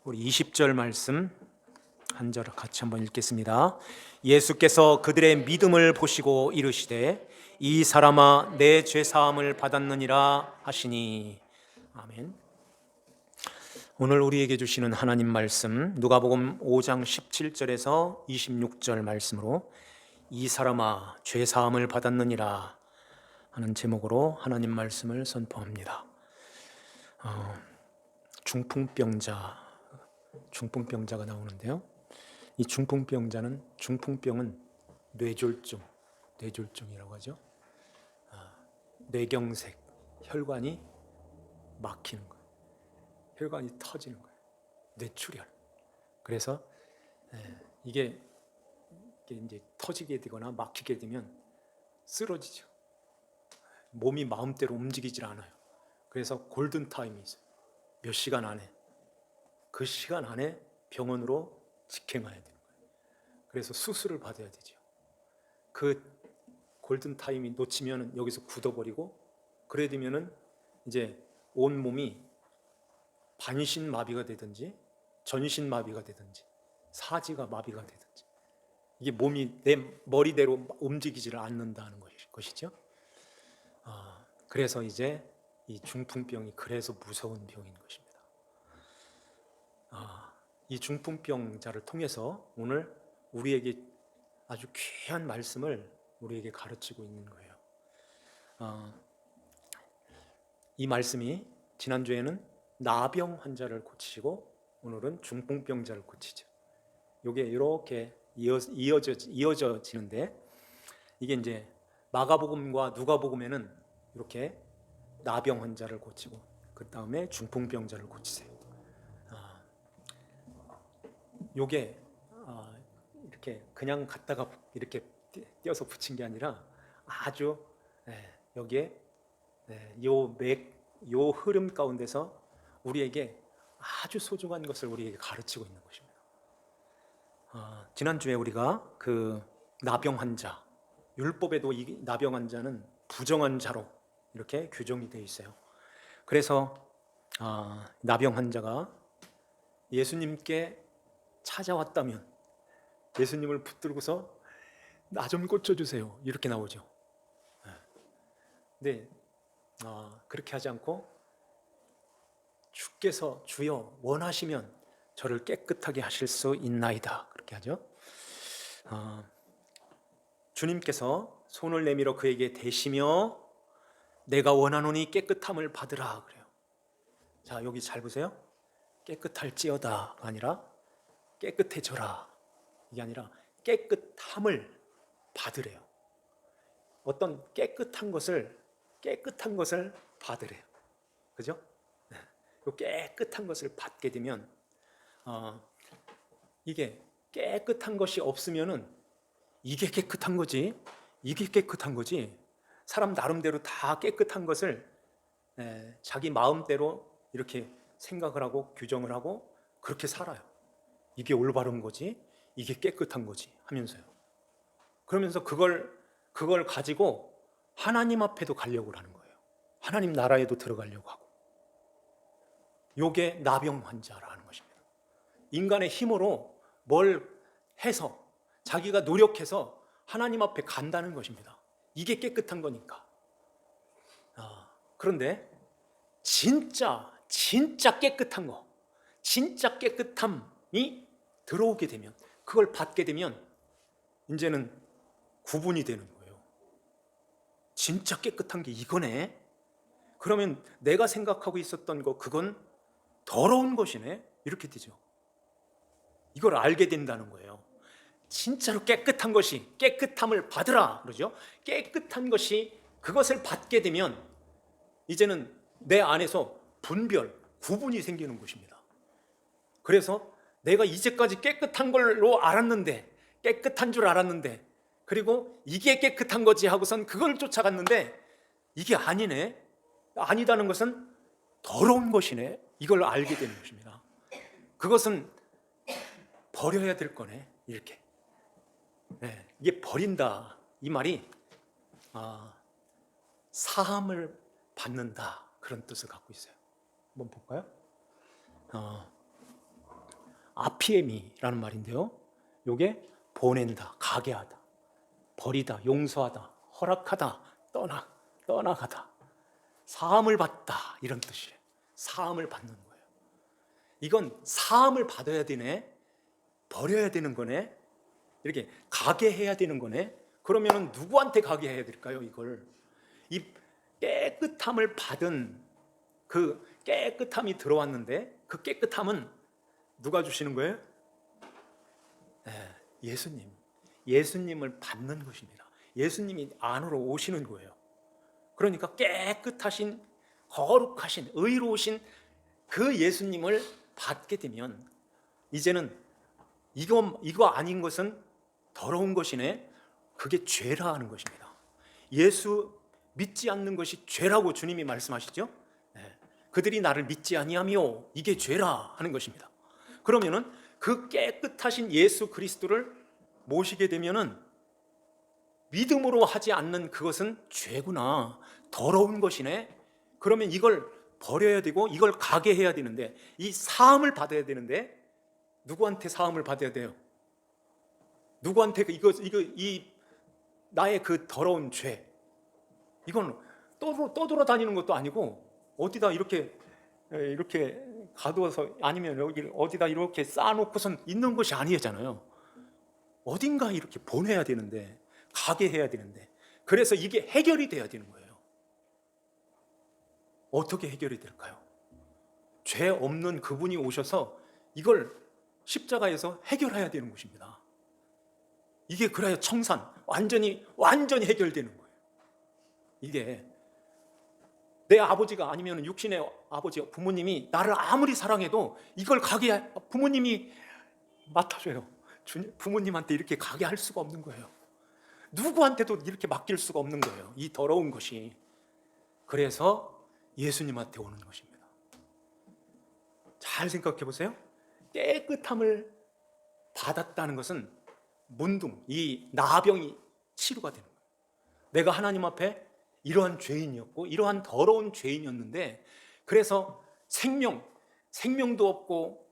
우리 20절 말씀 한 절 같이 한번 읽겠습니다. 예수께서 그들의 믿음을 보시고 이르시되 이 사람아 내 죄 사함을 받았느니라 하시니. 아멘. 오늘 우리에게 주시는 하나님 말씀 누가복음 5장 17절에서 26절 말씀으로 이 사람아 죄 사함을 받았느니라 하는 제목으로 하나님 말씀을 선포합니다. 중풍병자가 나오는데요. 이 중풍병은 뇌졸중이라고 하죠. 뇌경색, 혈관이 막히는 거예요. 혈관이 터지는 거예요. 뇌출혈. 그래서 이게 이제 터지게 되거나 막히게 되면 쓰러지죠. 몸이 마음대로 움직이질 않아요. 그래서 골든 타임이 있어요. 몇 시간 안에, 그 시간 안에 병원으로 직행해야 되는 거예요. 그래서 수술을 받아야 되죠. 그 골든 타임이 놓치면 여기서 굳어버리고, 그래 되면은 이제 온 몸이 반신 마비가 되든지 전신 마비가 되든지 사지가 마비가 되든지, 이게 몸이 내 머리대로 움직이지를 않는다는 것이죠. 그래서 이제 이 중풍병이 그래서 무서운 병인 것입니다. 이 중풍병자를 통해서 오늘 우리에게 아주 귀한 말씀을 우리에게 가르치고 있는 거예요. 이 말씀이 지난주에는 나병 환자를 고치시고 오늘은 중풍병자를 고치죠. 이게 이렇게 이어져지는데, 이게 이제 마가복음과 누가복음에는 이렇게 나병 환자를 고치고 그 다음에 중풍병자를 고치세요. 요게 이렇게 그냥 갖다가 이렇게 띄어서 붙인 게 아니라 아주 여기에 요 흐름 가운데서 우리에게 아주 소중한 것을 우리에게 가르치고 있는 것입니다. 지난주에 우리가 그 나병 환자, 율법에도 이 나병 환자는 부정한 자로 이렇게 규정이 되어 있어요. 그래서 나병 환자가 예수님께 찾아왔다면 예수님을 붙들고서 나 좀 고쳐주세요 이렇게 나오죠. 근데 그렇게 하지 않고 주께서 주여 원하시면 저를 깨끗하게 하실 수 있나이다 그렇게 하죠. 주님께서 손을 내밀어 그에게 대시며 내가 원하노니 깨끗함을 받으라 그래요. 자, 여기 잘 보세요. 깨끗할지어다가 아니라 깨끗해져라, 이게 아니라 깨끗함을 받으래요. 어떤 깨끗한 것을 받으래요. 그죠? 깨끗한 것을 받게 되면 이게 깨끗한 것이 없으면은 이게 깨끗한 거지, 사람 나름대로 다 깨끗한 것을 자기 마음대로 이렇게 생각을 하고 규정을 하고 그렇게 살아요. 이게 올바른 거지, 이게 깨끗한 거지 하면서요. 그러면서 그걸 가지고 하나님 앞에도 가려고 하는 거예요. 하나님 나라에도 들어가려고 하고. 요게 나병 환자라는 것입니다. 인간의 힘으로 뭘 해서 자기가 노력해서 하나님 앞에 간다는 것입니다. 이게 깨끗한 거니까. 그런데 진짜 깨끗한 거, 진짜 깨끗함이 들어오게 되면, 그걸 받게 되면 이제는 구분이 되는 거예요. 진짜 깨끗한 게 이거네. 그러면 내가 생각하고 있었던 거 그건 더러운 것이네 이렇게 되죠. 이걸 알게 된다는 거예요. 진짜로 깨끗한 것이 깨끗함을 받으라 그러죠. 깨끗한 것이, 그것을 받게 되면 이제는 내 안에서 구분이 생기는 것입니다. 그래서 내가 이제까지 깨끗한 걸로 알았는데, 깨끗한 줄 알았는데, 그리고 이게 깨끗한 거지 하고선 그걸 쫓아갔는데 이게 아니네, 아니다는 것은 더러운 것이네, 이걸 알게 되는 것입니다. 그것은 버려야 될 거네 이렇게. 이게 버린다, 이 말이 사함을 받는다 그런 뜻을 갖고 있어요. 한번 볼까요? 아피에미라는 말인데요. 요게 보낸다, 가게 하다, 버리다, 용서하다, 허락하다, 떠나가다, 사함을 받다, 이런 뜻이에요. 사함을 받는 거예요. 이건 사함을 받아야 되네, 버려야 되는 거네, 이렇게 가게 해야 되는 거네. 그러면 누구한테 가게 해야 될까요? 이걸 이 깨끗함을 받은 그 깨끗함이 들어왔는데, 그 깨끗함은 누가 주시는 거예요? 예수님. 예수님을 받는 것입니다. 예수님이 안으로 오시는 거예요. 그러니까 깨끗하신, 거룩하신, 의로우신 그 예수님을 받게 되면 이제는 이거 아닌 것은 더러운 것이네, 그게 죄라 하는 것입니다. 예수 믿지 않는 것이 죄라고 주님이 말씀하시죠. 그들이 나를 믿지 아니하며 이게 죄라 하는 것입니다. 그러면은 그 깨끗하신 예수 그리스도를 모시게 되면은 믿음으로 하지 않는 그것은 죄구나, 더러운 것이네. 그러면 이걸 버려야 되고 이걸 가게 해야 되는데, 이 사함을 받아야 되는데, 누구한테 사함을 받아야 돼요? 누구한테 이 나의 그 더러운 죄, 이건 떠돌아다니는 것도 아니고 어디다 이렇게 가두어서, 아니면 여기 어디다 이렇게 쌓아놓고선 있는 것이 아니잖아요. 어딘가 이렇게 보내야 되는데, 가게 해야 되는데, 그래서 이게 해결이 돼야 되는 거예요. 어떻게 해결이 될까요? 죄 없는 그분이 오셔서 이걸 십자가에서 해결해야 되는 것입니다. 이게 그래야 청산, 완전히 해결되는 거예요. 이게 내 아버지가, 아니면 육신의 아버지, 부모님이 나를 아무리 사랑해도 이걸 가게 부모님이 맡아줘요. 부모님한테 이렇게 가게 할 수가 없는 거예요. 누구한테도 이렇게 맡길 수가 없는 거예요, 이 더러운 것이. 그래서 예수님한테 오는 것입니다. 잘 생각해 보세요. 깨끗함을 받았다는 것은 문둥, 이 나병이 치료가 되는 거예요. 내가 하나님 앞에 이러한 죄인이었고, 이러한 더러운 죄인이었는데, 그래서 생명도 없고,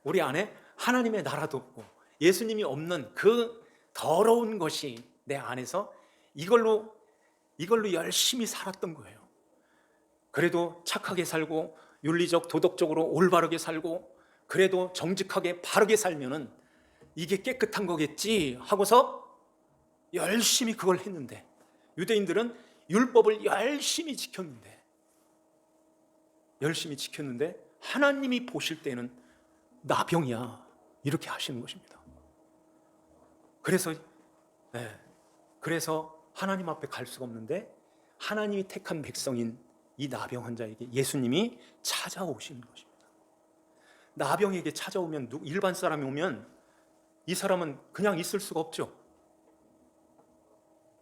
우리 안에 하나님의 나라도 없고, 예수님이 없는 그 더러운 것이 내 안에서 이걸로 열심히 살았던 거예요. 그래도 착하게 살고, 윤리적, 도덕적으로 올바르게 살고, 그래도 정직하게 바르게 살면은 이게 깨끗한 거겠지 하고서 열심히 그걸 했는데, 유대인들은 율법을 열심히 지켰는데 하나님이 보실 때는 나병이야, 이렇게 하시는 것입니다. 그래서 하나님 앞에 갈 수가 없는데, 하나님이 택한 백성인 이 나병 환자에게 예수님이 찾아오시는 것입니다. 나병에게 찾아오면, 일반 사람이 오면 이 사람은 그냥 있을 수가 없죠.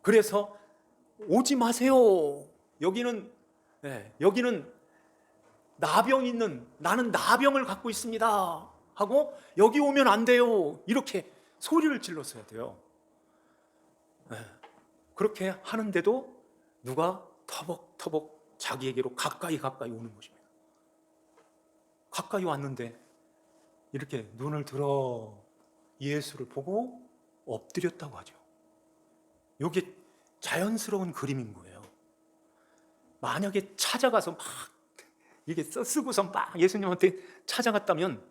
그래서 오지 마세요. 여기는 나는 나병을 갖고 있습니다 하고, 여기 오면 안 돼요, 이렇게 소리를 질렀어야 돼요. 그렇게 하는데도 누가 터벅터벅 자기에게로 가까이 오는 것입니다. 가까이 왔는데 이렇게 눈을 들어 예수를 보고 엎드렸다고 하죠. 이게 자연스러운 그림인 거예요. 만약에 찾아가서 막 이게 쓰고서 막 예수님한테 찾아갔다면,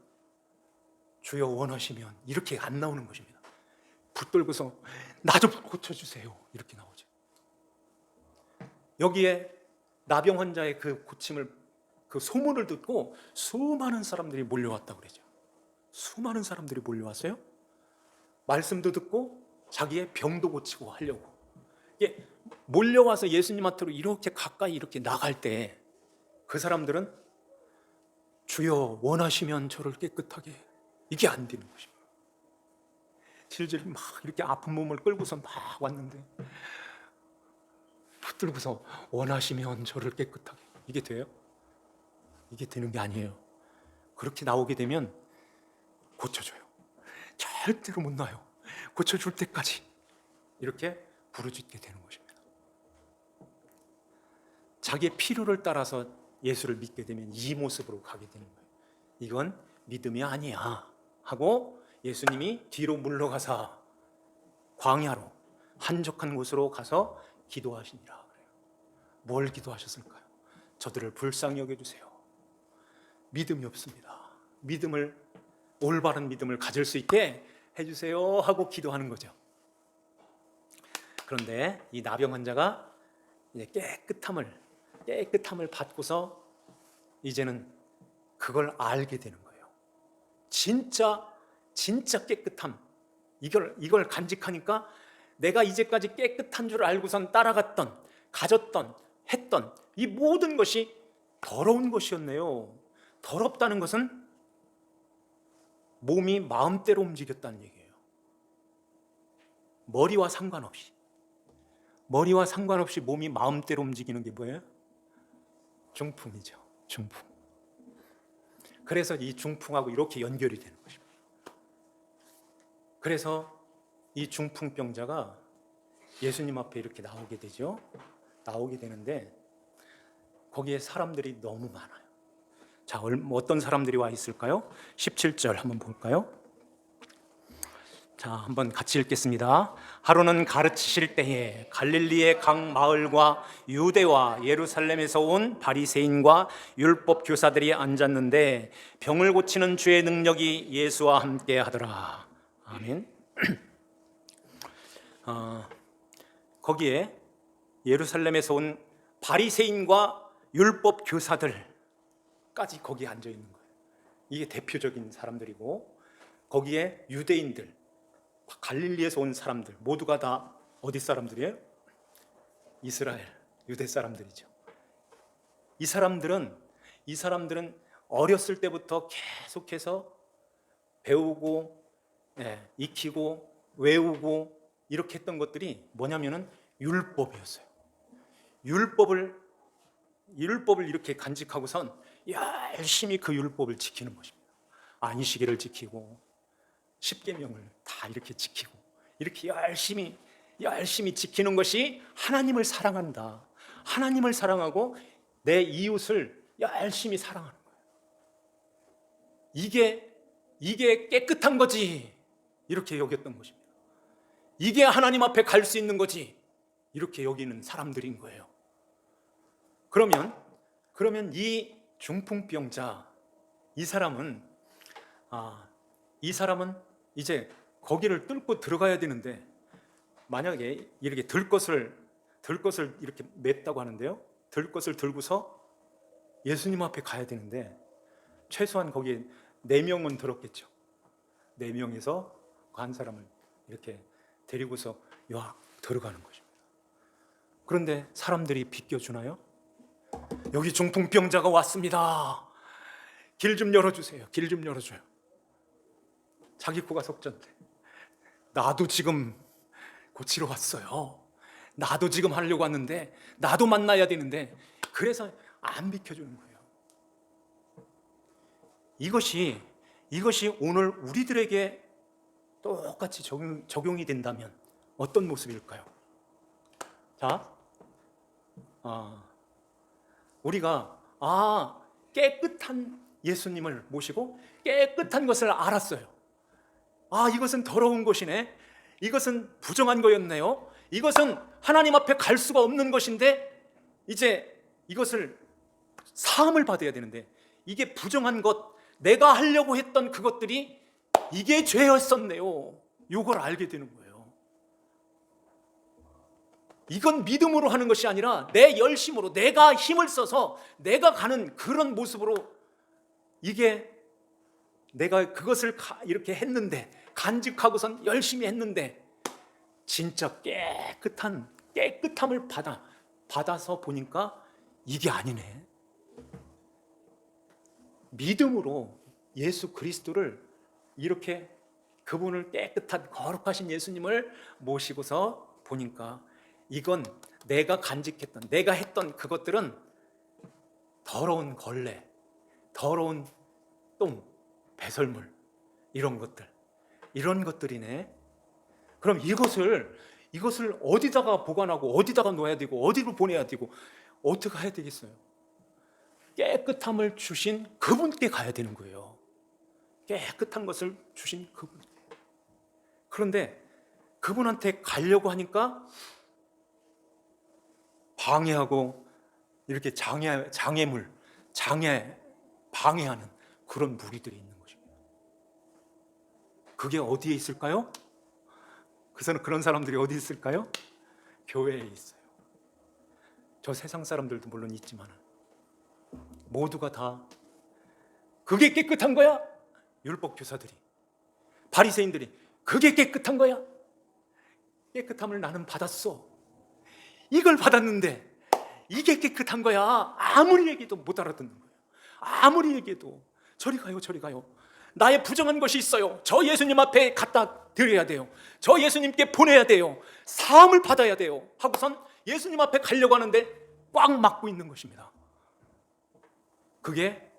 주여 원하시면, 이렇게 안 나오는 것입니다. 붙들고서 나 좀 고쳐주세요, 이렇게 나오죠. 여기에 나병 환자의 그 고침을, 그 소문을 듣고 수많은 사람들이 몰려왔다고 그러죠. 수많은 사람들이 몰려왔어요. 말씀도 듣고 자기의 병도 고치고 하려고. 이게 몰려와서 예수님한테로 이렇게 가까이 이렇게 나갈 때, 그 사람들은 주여 원하시면 저를 깨끗하게, 이게 안 되는 것입니다. 질질 막 이렇게 아픈 몸을 끌고서 막 왔는데, 붙들고서 원하시면 저를 깨끗하게, 이게 돼요? 이게 되는 게 아니에요. 그렇게 나오게 되면 고쳐줘요. 절대로 못 놔요. 고쳐줄 때까지 이렇게 부르짖게 되는 것입니다. 자기의 필요를 따라서 예수를 믿게 되면 이 모습으로 가게 되는 거예요. 이건 믿음이 아니야 하고 예수님이 뒤로 물러가사 광야로 한적한 곳으로 가서 기도하시니라. 뭘 기도하셨을까요? 저들을 불쌍히 여겨주세요. 믿음이 없습니다. 올바른 믿음을 가질 수 있게 해주세요 하고 기도하는 거죠. 그런데 이 나병 환자가 이제 깨끗함을 받고서 이제는 그걸 알게 되는 거예요. 진짜 깨끗함, 이걸 간직하니까 내가 이제까지 깨끗한 줄 알고선 따라갔던, 가졌던, 했던 이 모든 것이 더러운 것이었네요. 더럽다는 것은 몸이 마음대로 움직였다는 얘기예요. 머리와 상관없이 몸이 마음대로 움직이는 게 뭐예요? 중풍이죠. 중풍. 그래서 이 중풍하고 이렇게 연결이 되는 것입니다. 그래서 이 중풍병자가 예수님 앞에 이렇게 나오게 되죠. 나오게 되는데 거기에 사람들이 너무 많아요. 자, 어떤 사람들이 와 있을까요? 17절 한번 볼까요? 자, 한번 같이 읽겠습니다. 하루는 가르치실 때에 갈릴리의 각 마을과 유대와 예루살렘에서 온 바리새인과 율법 교사들이 앉았는데 병을 고치는 주의 능력이 예수와 함께 하더라. 아멘. 거기에 예루살렘에서 온 바리새인과 율법 교사들까지 거기에 앉아 있는 거예요. 이게 대표적인 사람들이고 거기에 유대인들, 갈릴리에서 온 사람들 모두가 다 어디 사람들이에요? 이스라엘, 유대 사람들이죠. 이 사람들은 어렸을 때부터 계속해서 배우고 익히고 외우고 이렇게 했던 것들이 뭐냐면은 율법이었어요. 율법을 이렇게 간직하고선 열심히 그 율법을 지키는 것입니다. 안식일을 지키고 십계명을 다 이렇게 지키고 이렇게 열심히 지키는 것이 하나님을 사랑한다. 하나님을 사랑하고 내 이웃을 열심히 사랑하는 거예요. 이게 깨끗한 거지. 이렇게 여겼던 것입니다. 이게 하나님 앞에 갈 수 있는 거지. 이렇게 여기는 사람들인 거예요. 그러면 이 중풍병자 이 사람은 이제 거기를 뚫고 들어가야 되는데 만약에 이렇게 들 것을 이렇게 맸다고 하는데요. 들 것을 들고서 예수님 앞에 가야 되는데 최소한 거기에 4명은 들었겠죠. 4명에서 한 사람을 이렇게 데리고서 들어가는 것입니다. 그런데 사람들이 비껴주나요? 여기 중풍병자가 왔습니다. 길 좀 열어주세요. 길 좀 열어줘요. 자기 코가 석전대. 나도 지금 고치러 왔어요. 나도 지금 하려고 왔는데 나도 만나야 되는데 그래서 안 비켜주는 거예요. 이것이 오늘 우리들에게 똑같이 적용이 된다면 어떤 모습일까요? 자, 우리가 깨끗한 예수님을 모시고 깨끗한 것을 알았어요. 이것은 더러운 것이네. 이것은 부정한 거였네요. 이것은 하나님 앞에 갈 수가 없는 것인데 이제 이것을 사함을 받아야 되는데 이게 부정한 것, 내가 하려고 했던 그것들이 이게 죄였었네요. 이걸 알게 되는 거예요. 이건 믿음으로 하는 것이 아니라 내 열심으로 내가 힘을 써서 내가 가는 그런 모습으로 이게 내가 그것을 이렇게 했는데 간직하고선 열심히 했는데 진짜 깨끗함을 받아서 보니까 이게 아니네. 믿음으로 예수 그리스도를 이렇게 그분을 깨끗한 거룩하신 예수님을 모시고서 보니까 이건 내가 간직했던 내가 했던 그것들은 더러운 걸레, 더러운 똥, 배설물 이런 것들이네. 그럼 이것을 어디다가 보관하고 어디다가 놓아야 되고 어디로 보내야 되고 어떻게 해야 되겠어요? 깨끗함을 주신 그분께 가야 되는 거예요. 깨끗한 것을 주신 그분. 그런데 그분한테 가려고 하니까 방해하고 이렇게 방해하는 그런 무리들이 있는 것입니다. 그게 어디에 있을까요? 그런 사람들이 어디 있을까요? 교회에 있어요. 저 세상 사람들도 물론 있지만 모두가 다 그게 깨끗한 거야? 율법 교사들이, 바리새인들이 그게 깨끗한 거야? 깨끗함을 나는 받았어. 이걸 받았는데 이게 깨끗한 거야. 아무리 얘기해도 못 알아듣는 거예요. 아무리 얘기해도 저리 가요, 저리 가요. 나의 부정한 것이 있어요. 저 예수님 앞에 갖다 드려야 돼요. 저 예수님께 보내야 돼요. 사함을 받아야 돼요. 하고선 예수님 앞에 가려고 하는데 꽉 막고 있는 것입니다. 그게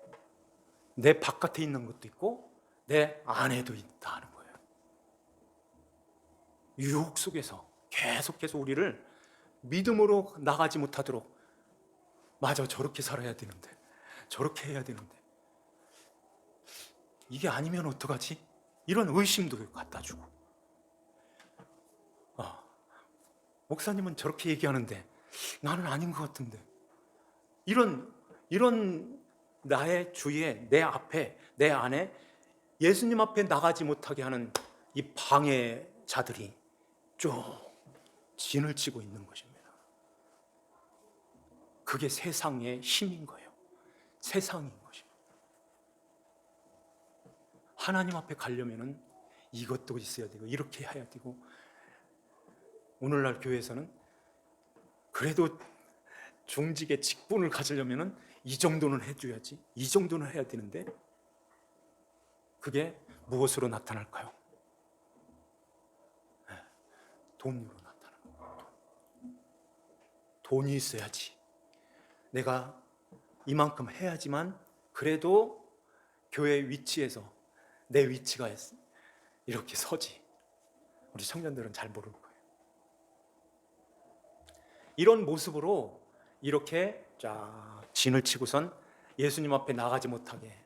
내 바깥에 있는 것도 있고 내 안에도 있다 하는 거예요. 유혹 속에서 계속해서 우리를 믿음으로 나가지 못하도록, 맞아, 저렇게 살아야 되는데, 저렇게 해야 되는데, 이게 아니면 어떡하지? 이런 의심도 갖다 주고, 목사님은 저렇게 얘기하는데 나는 아닌 것 같은데, 이런 나의 주위에, 내 앞에, 내 안에 예수님 앞에 나가지 못하게 하는 이 방해자들이 쭉 진을 치고 있는 것입니다. 그게 세상의 힘인 거예요. 세상인 것입니다. 하나님 앞에 가려면은 이것도 있어야 되고 이렇게 해야 되고, 오늘날 교회에서는 그래도 중직의 직분을 가지려면은 이 정도는 해줘야지, 이 정도는 해야 되는데, 그게 무엇으로 나타날까요? 돈으로 나타나는 거예요. 돈이 있어야지, 내가 이만큼 해야지만 그래도 교회 위치에서 내 위치가 이렇게 서지. 우리 청년들은 잘 모를 거예요. 이런 모습으로 이렇게 쫙 진을 치고선 예수님 앞에 나가지 못하게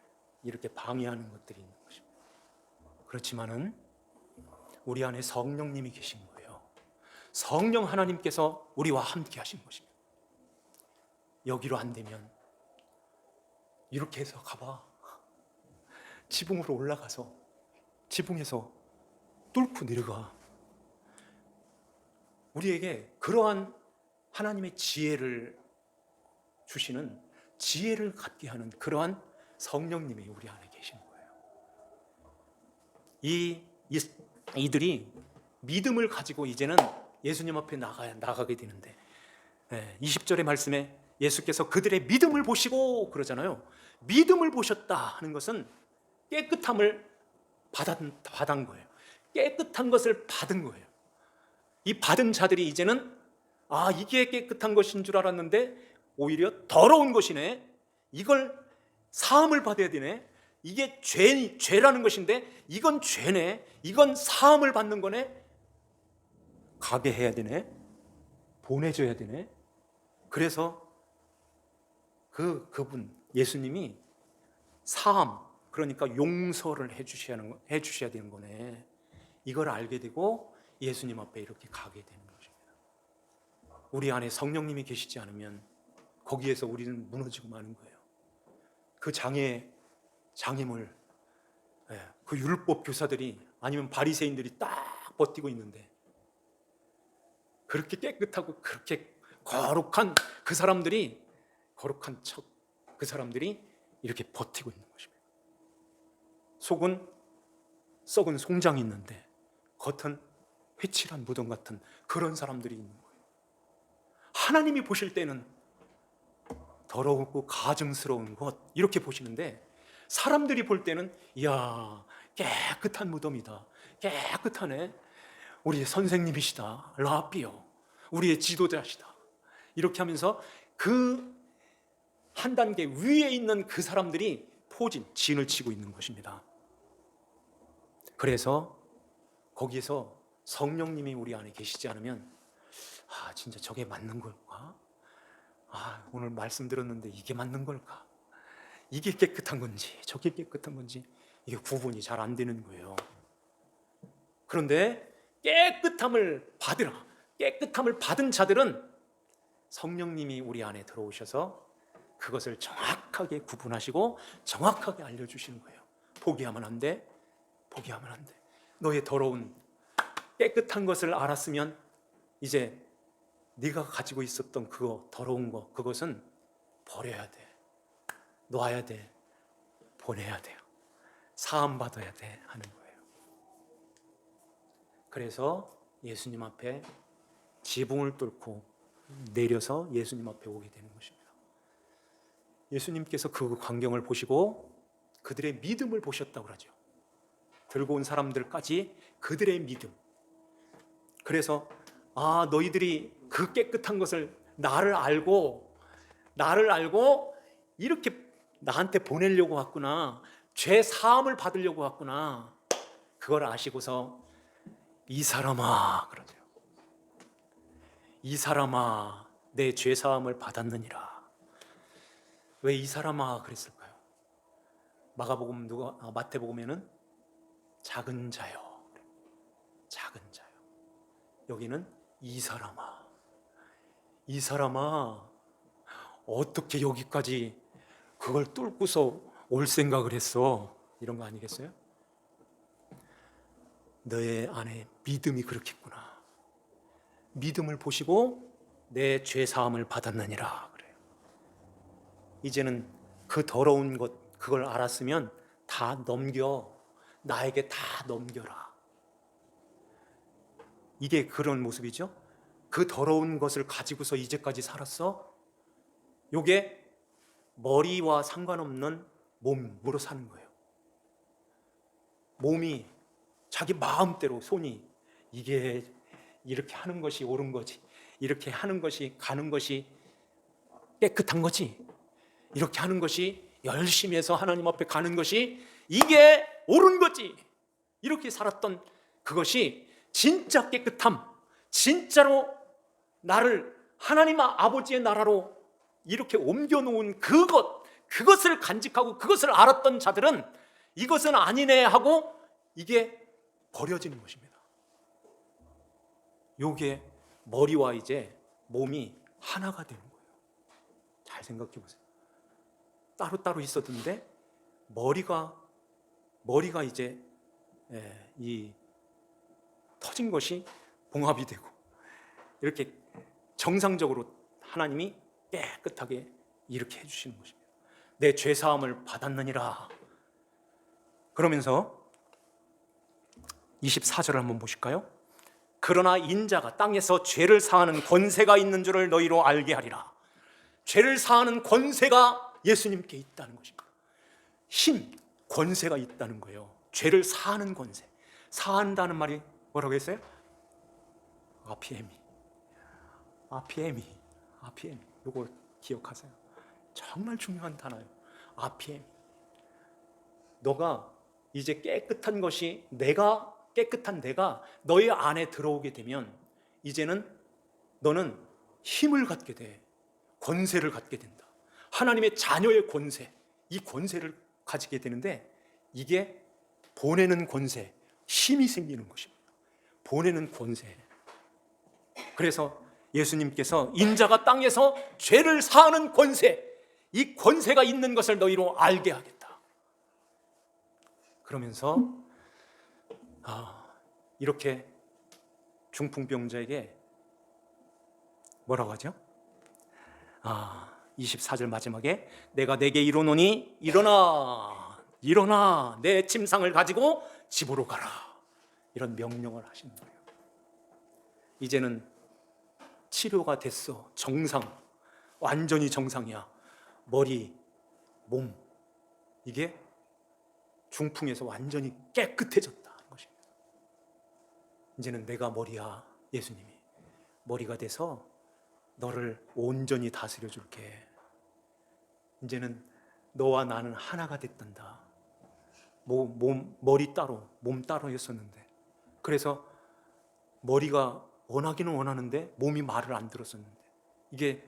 이렇게 방해하는 것들이 있는 것입니다. 그렇지만은 우리 안에 성령님이 계신 거예요. 성령 하나님께서 우리와 함께 하신 것입니다. 여기로 안 되면 이렇게 해서 가봐. 지붕으로 올라가서 지붕에서 뚫고 내려가. 우리에게 그러한 하나님의 지혜를 주시는, 지혜를 갖게 하는 그러한 성령님이 우리 안에 계신 거예요. 이들이 믿음을 가지고 이제는 예수님 앞에 나가게 되는데, 20절의 말씀에 예수께서 그들의 믿음을 보시고 그러잖아요. 믿음을 보셨다 하는 것은 깨끗함을 받은 거예요. 깨끗한 것을 받은 거예요. 이 받은 자들이 이제는 이게 깨끗한 것인 줄 알았는데 오히려 더러운 것이네, 이걸 사함을 받아야 되네, 이게 죄라는 것인데 이건 죄네, 이건 사함을 받는 거네, 가게 해야 되네, 보내줘야 되네. 그래서 그분 예수님이 사함, 그러니까 용서를 해주셔야 되는 거네, 이걸 알게 되고 예수님 앞에 이렇게 가게 되는 것입니다. 우리 안에 성령님이 계시지 않으면 거기에서 우리는 무너지고 마는 거예요. 그 장애물, 그 율법 교사들이 아니면 바리새인들이 딱 버티고 있는데, 그렇게 깨끗하고 그렇게 거룩한 그 사람들이, 거룩한 그 사람들이 이렇게 버티고 있는 것입니다. 속은 썩은 송장이 있는데 겉은 회칠한 무덤 같은 그런 사람들이 있는 거예요. 하나님이 보실 때는 더러우고 가증스러운 것 이렇게 보시는데, 사람들이 볼 때는 이야, 깨끗한 무덤이다, 깨끗하네, 우리의 선생님이시다, 라비요, 우리의 지도자시다, 이렇게 하면서 그 한 단계 위에 있는 그 사람들이 진을 치고 있는 것입니다. 그래서 거기에서 성령님이 우리 안에 계시지 않으면 진짜 저게 맞는 걸까? 오늘 말씀 들었는데 이게 맞는 걸까? 이게 깨끗한 건지 저게 깨끗한 건지 이게 구분이 잘 안 되는 거예요. 그런데 깨끗함을 받으라, 깨끗함을 받은 자들은 성령님이 우리 안에 들어오셔서 그것을 정확하게 구분하시고 정확하게 알려주시는 거예요. 포기하면 안 돼, 포기하면 안 돼. 너의 더러운 깨끗한 것을 알았으면 이제 네가 가지고 있었던 그거 더러운 거, 그것은 버려야 돼, 놔야 돼, 보내야 돼요. 사함 받아야 돼 하는 거예요. 그래서 예수님 앞에 지붕을 뚫고 내려서 예수님 앞에 오게 되는 것입니다. 예수님께서 그 광경을 보시고 그들의 믿음을 보셨다고 그러죠. 들고 온 사람들까지 그들의 믿음. 그래서 너희들이 그 깨끗한 것을 나를 알고 이렇게 나한테 보내려고 왔구나, 죄 사함을 받으려고 왔구나, 그걸 아시고서 이 사람아 그러죠. 이 사람아 내 죄 사함을 받았느니라. 왜 이 사람아 그랬을까요? 마태복음에는 작은 자요, 작은 자요. 여기는 이 사람아, 이 사람아 어떻게 여기까지 그걸 뚫고서 올 생각을 했어? 이런 거 아니겠어요? 너의 안에 믿음이 그렇겠구나. 믿음을 보시고 내 죄 사함을 받았느니라 그래요. 이제는 그 더러운 것 그걸 알았으면 다 넘겨, 나에게 다 넘겨라. 이게 그런 모습이죠. 그 더러운 것을 가지고서 이제까지 살았어? 요게 머리와 상관없는 몸으로 사는 거예요. 몸이 자기 마음대로 손이 이게 이렇게 하는 것이 옳은 거지, 이렇게 하는 것이 가는 것이 깨끗한 거지, 이렇게 하는 것이 열심히 해서 하나님 앞에 가는 것이 이게 옳은 거지, 이렇게 살았던 그것이 진짜 깨끗함, 진짜로 나를 하나님 아버지의 나라로 이렇게 옮겨놓은 그것을 간직하고 그것을 알았던 자들은 이것은 아니네 하고 이게 버려지는 것입니다. 요게 머리와 이제 몸이 하나가 되는 거예요. 잘 생각해 보세요. 따로따로 있었는데 머리가 이제 이 터진 것이 봉합이 되고 이렇게 정상적으로 하나님이 깨끗하게 이렇게 해주시는 것입니다. 내 죄사함을 받았느니라. 그러면서 24절을 한번 보실까요? 그러나 인자가 땅에서 죄를 사하는 권세가 있는 줄을 너희로 알게 하리라. 죄를 사하는 권세가 예수님께 있다는 것입니다. 힘, 권세가 있다는 거예요. 죄를 사하는 권세. 사한다는 말이 뭐라고 했어요? 아피에미. 이거 기억하세요. 정말 중요한 단어예요. 아피에미. 너가 이제 깨끗한 것이 깨끗한 내가 너의 안에 들어오게 되면 이제는 너는 힘을 갖게 돼. 권세를 갖게 된다. 하나님의 자녀의 권세, 이 권세를 가지게 되는데 이게 보내는 권세, 힘이 생기는 것입니다. 보내는 권세. 그래서 예수님께서 인자가 땅에서 죄를 사하는 권세, 이 권세가 있는 것을 너희로 알게 하겠다. 그러면서 이렇게 중풍병자에게 뭐라고 하죠? 24절 마지막에 내가 내게 이르노니 일어나 내 침상을 가지고 집으로 가라. 이런 명령을 하시는 거예요. 이제는 치료가 됐어. 정상, 완전히 정상이야. 머리, 몸, 이게 중풍에서 완전히 깨끗해졌다 하는 것입니다. 이제는 내가 머리야. 예수님이 머리가 돼서 너를 온전히 다스려 줄게. 이제는 너와 나는 하나가 됐단다. 머리 따로, 몸 따로였었는데, 그래서 머리가 원하기는 원하는데 몸이 말을 안 들었었는데 이게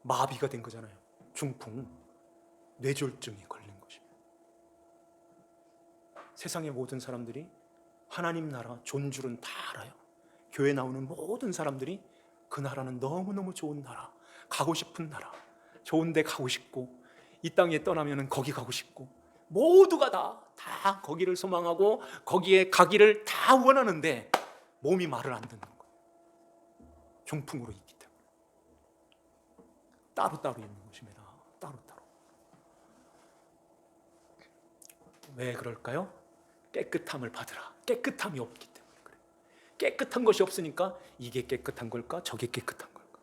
마비가 된 거잖아요. 중풍, 뇌졸중이 걸린 세상의 모든 사람들이 하나님 나라 좋은 줄은 다 알아요. 교회 나오는 모든 사람들이 그 나라는 너무너무 좋은 나라, 가고 싶은 나라, 좋은 데 가고 싶고 이 땅에 떠나면 거기 가고 싶고 모두가 다 거기를 소망하고 거기에 가기를 다 원하는데 몸이 말을 안 듣는 거예요. 중풍으로 있기 때문에 따로따로 있는 것입니다. 따로따로. 왜 그럴까요? 깨끗함을 받으라. 깨끗함이 없기 때문에 그래요. 깨끗한 것이 없으니까 이게 깨끗한 걸까? 저게 깨끗한 걸까?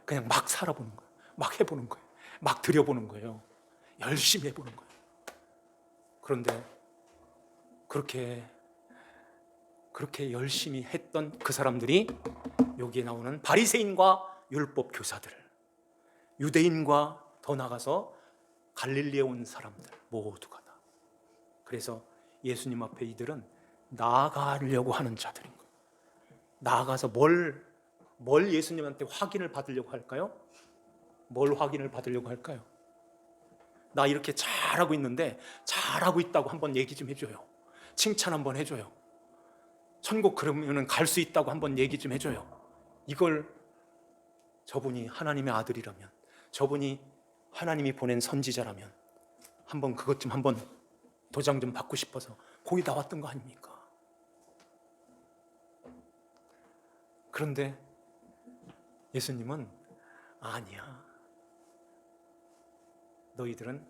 그냥 막 살아보는 거예요. 막 해보는 거예요. 막 들여보는 거예요. 열심히 해보는 거예요. 그런데 그렇게 열심히 했던 그 사람들이 여기에 나오는 바리새인과 율법 교사들, 유대인과 더 나가서 갈릴리에 온 사람들 모두가 다. 그래서 예수님 앞에 이들은 나아가려고 하는 자들인 거예요. 나아가서 뭘 예수님한테 확인을 받으려고 할까요? 뭘 확인을 받으려고 할까요? 나 이렇게 잘하고 있는데 잘하고 있다고 한번 얘기 좀 해줘요. 칭찬 한번 해줘요. 천국 그러면 갈 수 있다고 한번 얘기 좀 해줘요. 이걸 저분이 하나님의 아들이라면, 저분이 하나님이 보낸 선지자라면 한번 그것 좀 한번 도장 좀 받고 싶어서 거기 나왔던 거 아닙니까? 그런데 예수님은 아니야. 너희들은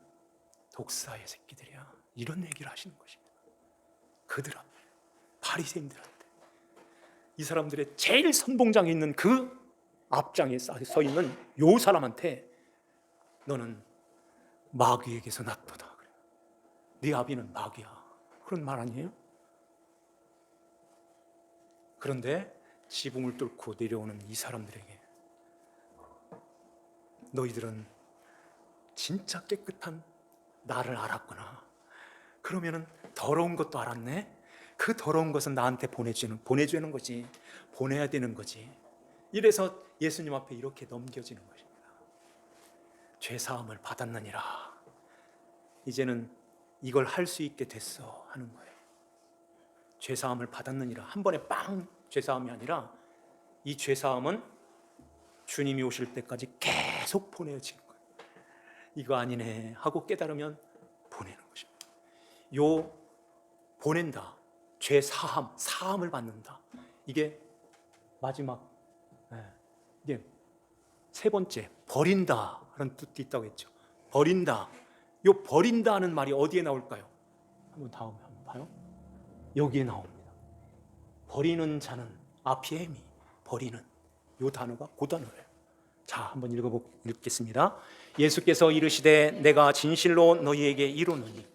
독사의 새끼들이야. 이런 얘기를 하시는 것입니다. 그들한테, 바리새인들한테. 이 사람들의 제일 선봉장에 있는 그 앞장에 서 있는 요 사람한테 너는 마귀에게서 났도다. 네 아비는 마귀야. 그런 말 아니에요? 그런데 지붕을 뚫고 내려오는 이 사람들에게 너희들은 진짜 깨끗한 나를 알았구나. 그러면은 더러운 것도 알았네. 그 더러운 것은 나한테 보내주는 거지. 보내야 되는 거지. 이래서 예수님 앞에 이렇게 넘겨지는 것입니다. 죄 사함을 받았느니라. 이제는 이걸 할 수 있게 됐어 하는 거예요. 죄 사함을 받았느니라. 한 번에 빵 죄 사함이 아니라 이 죄 사함은 주님이 오실 때까지 계속 보내지는 거예요. 이거 아니네 하고 깨달으면 보내는 것입니다. 요 보낸다, 죄 사함을 받는다. 이게 마지막, 이게 세 번째, 버린다 하는 뜻도 있다고 했죠. 버린다. 요 버린다는 말이 어디에 나올까요? 한번 다음에 한번 봐요. 여기에 나옵니다. 버리는 자는 아피에미, 버리는 요 단어가 그 단어예요. 자, 한번 읽겠습니다. 예수께서 이르시되 내가 진실로 너희에게 이르노니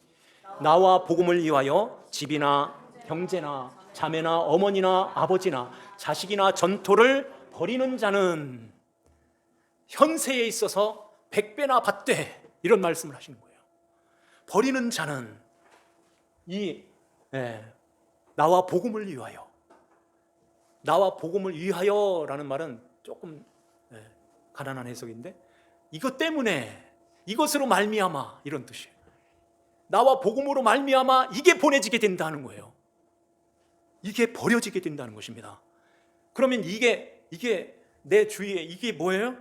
나와 복음을 위하여 집이나 형제나 자매나 어머니나 아버지나 자식이나 전토를 버리는 자는 현세에 있어서 100배나 받되, 이런 말씀을 하시는 거예요. 버리는 자는 나와 복음을 위하여. 나와 복음을 위하여라는 말은 조금 가난한 해석인데, 이것 때문에, 이것으로 말미암아, 이런 뜻이에요. 나와 복음으로 말미암아 이게 보내지게 된다는 거예요. 이게 버려지게 된다는 것입니다. 그러면 이게 내 주위에 이게 뭐예요?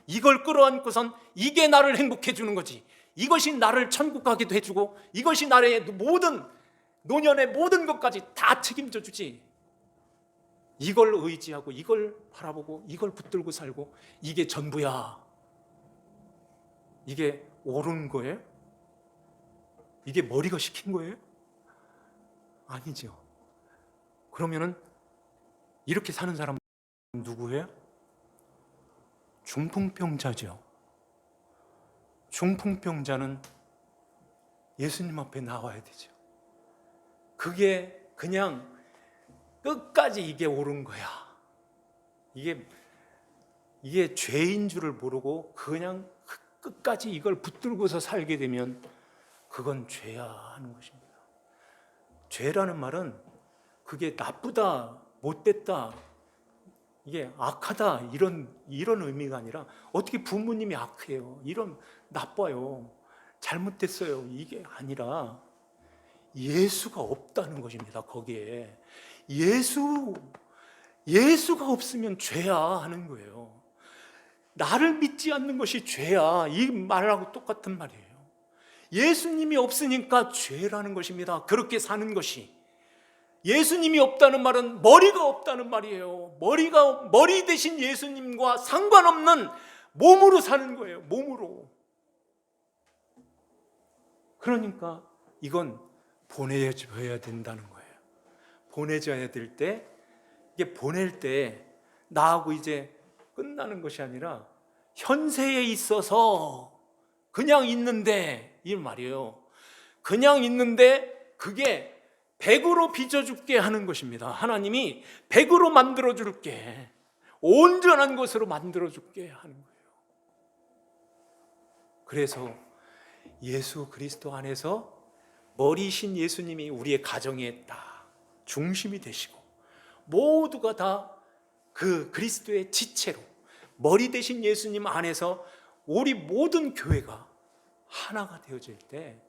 이걸 끌어안고선 이게 나를 행복해 주는 거지. 이것이 나를 천국 가기도 해주고, 이것이 나의 모든 노년의 모든 것까지 다 책임져 주지. 이걸 의지하고 이걸 바라보고 이걸 붙들고 살고 이게 전부야. 이게 옳은 거예요? 이게 머리가 시킨 거예요? 아니죠. 그러면은 이렇게 사는 사람은 누구예요? 중풍병자죠. 중풍병자는 예수님 앞에 나와야 되죠. 그게 그냥 끝까지 이게 옳은 거야. 이게 죄인 줄을 모르고 그냥 끝까지 이걸 붙들고서 살게 되면 그건 죄야 하는 것입니다. 죄라는 말은 그게 나쁘다, 못됐다, 이게 악하다 이런 의미가 아니라, 어떻게 부모님이 악해요, 이런 나빠요, 잘못됐어요, 이게 아니라 예수가 없다는 것입니다. 거기에 예수가 없으면 죄야 하는 거예요. 나를 믿지 않는 것이 죄야, 이 말하고 똑같은 말이에요. 예수님이 없으니까 죄라는 것입니다. 그렇게 사는 것이. 예수님이 없다는 말은 머리가 없다는 말이에요. 머리 대신 예수님과 상관없는 몸으로 사는 거예요. 몸으로. 그러니까 이건 보내줘야 된다는 거예요. 보내줘야 될 때, 이게 보낼 때 나하고 이제 끝나는 것이 아니라 현세에 있어서 그냥 있는데, 이 말이에요. 그냥 있는데 그게 100으로 빚어줄게 하는 것입니다. 하나님이 100으로 만들어줄게, 온전한 것으로 만들어줄게 하는 거예요. 그래서 예수 그리스도 안에서 머리신 예수님이 우리의 가정에 다 중심이 되시고, 모두가 다 그 그리스도의 지체로 머리 대신 예수님 안에서 우리 모든 교회가 하나가 되어질 때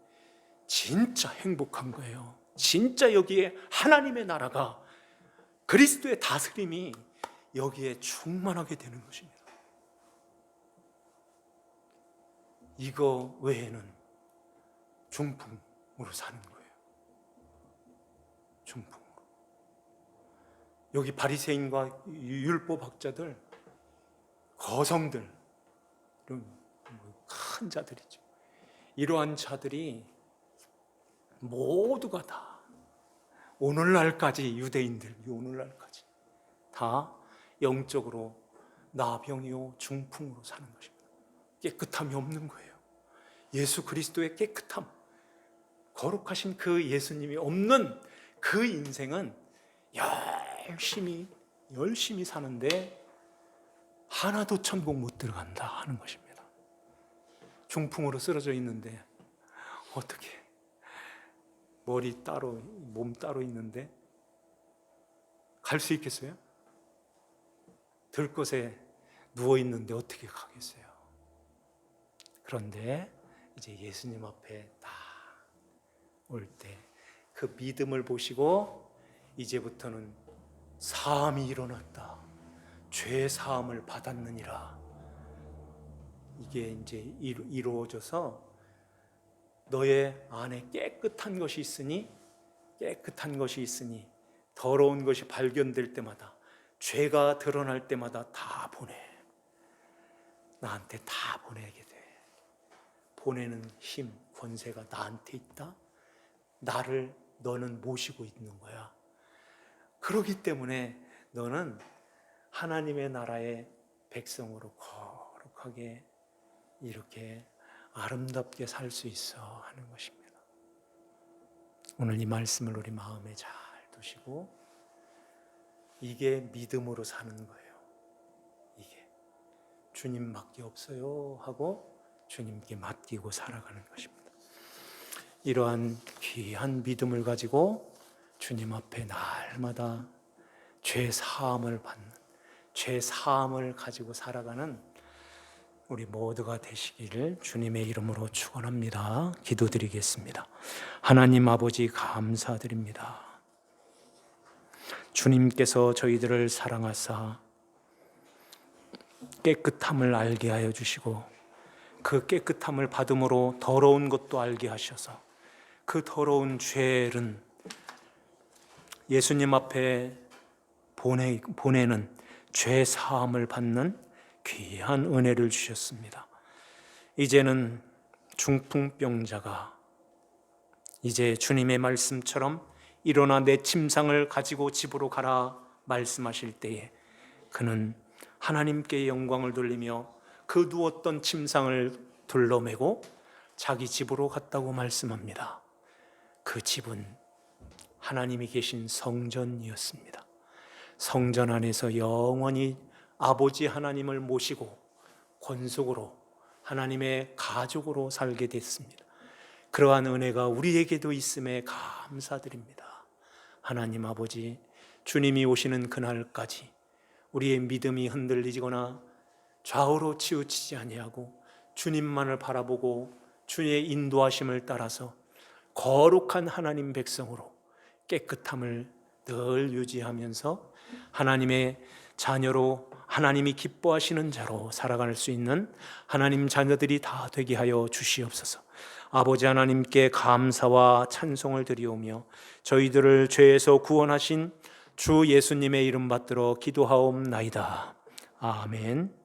진짜 행복한 거예요. 진짜 여기에 하나님의 나라가, 그리스도의 다스림이 여기에 충만하게 되는 것입니다. 이거 외에는 중풍으로 사는 거예요. 중풍으로. 여기 바리새인과 율법학자들, 거성들, 이런 큰 자들이죠. 이러한 자들이 모두가 다 오늘날까지, 유대인들 오늘날까지 다 영적으로 나병이요 중풍으로 사는 것입니다. 깨끗함이 없는 거예요. 예수 그리스도의 깨끗함, 거룩하신 그 예수님이 없는 그 인생은 열심히 사는데 하나도 천국 못 들어간다 하는 것입니다. 중풍으로 쓰러져 있는데 어떻게, 머리 따로 몸 따로 있는데 갈 수 있겠어요? 들것에 누워 있는데 어떻게 가겠어요? 그런데 이제 예수님 앞에 딱 올 때 그 믿음을 보시고, 이제부터는 사함이 일어났다, 죄 사함을 받았느니라, 이게 이제 이루어져서 너의 안에 깨끗한 것이 있으니 더러운 것이 발견될 때마다, 죄가 드러날 때마다 다 보내. 나한테 다 보내게 돼. 보내는 힘, 권세가 나한테 있다. 너는 모시고 있는 거야. 그렇기 때문에 너는 하나님의 나라의 백성으로 거룩하게 이렇게 아름답게 살 수 있어 하는 것입니다. 오늘 이 말씀을 우리 마음에 잘 두시고, 이게 믿음으로 사는 거예요. 이게 주님밖에 없어요 하고 주님께 맡기고 살아가는 것입니다. 이러한 귀한 믿음을 가지고 주님 앞에 날마다 죄 사함을 가지고 살아가는 우리 모두가 되시기를 주님의 이름으로 축원합니다. 기도드리겠습니다. 하나님 아버지, 감사드립니다. 주님께서 저희들을 사랑하사 깨끗함을 알게 하여 주시고, 그 깨끗함을 받음으로 더러운 것도 알게 하셔서 그 더러운 죄는 예수님 앞에 보내는 죄 사함을 받는 귀한 은혜를 주셨습니다. 이제는 중풍병자가 이제 주님의 말씀처럼 일어나 내 침상을 가지고 집으로 가라 말씀하실 때에 그는 하나님께 영광을 돌리며 그 누웠던 침상을 둘러매고 자기 집으로 갔다고 말씀합니다. 그 집은 하나님이 계신 성전이었습니다. 성전 안에서 영원히 아버지 하나님을 모시고 권속으로 하나님의 가족으로 살게 됐습니다. 그러한 은혜가 우리에게도 있음에 감사드립니다. 하나님 아버지, 주님이 오시는 그날까지 우리의 믿음이 흔들리거나 좌우로 치우치지 아니하고 주님만을 바라보고 주님의 인도하심을 따라서 거룩한 하나님 백성으로 깨끗함을 늘 유지하면서 하나님의 자녀로, 하나님이 기뻐하시는 자로 살아갈 수 있는 하나님 자녀들이 다 되게 하여 주시옵소서. 아버지 하나님께 감사와 찬송을 드리오며 저희들을 죄에서 구원하신 주 예수님의 이름 받들어 기도하옵나이다. 아멘.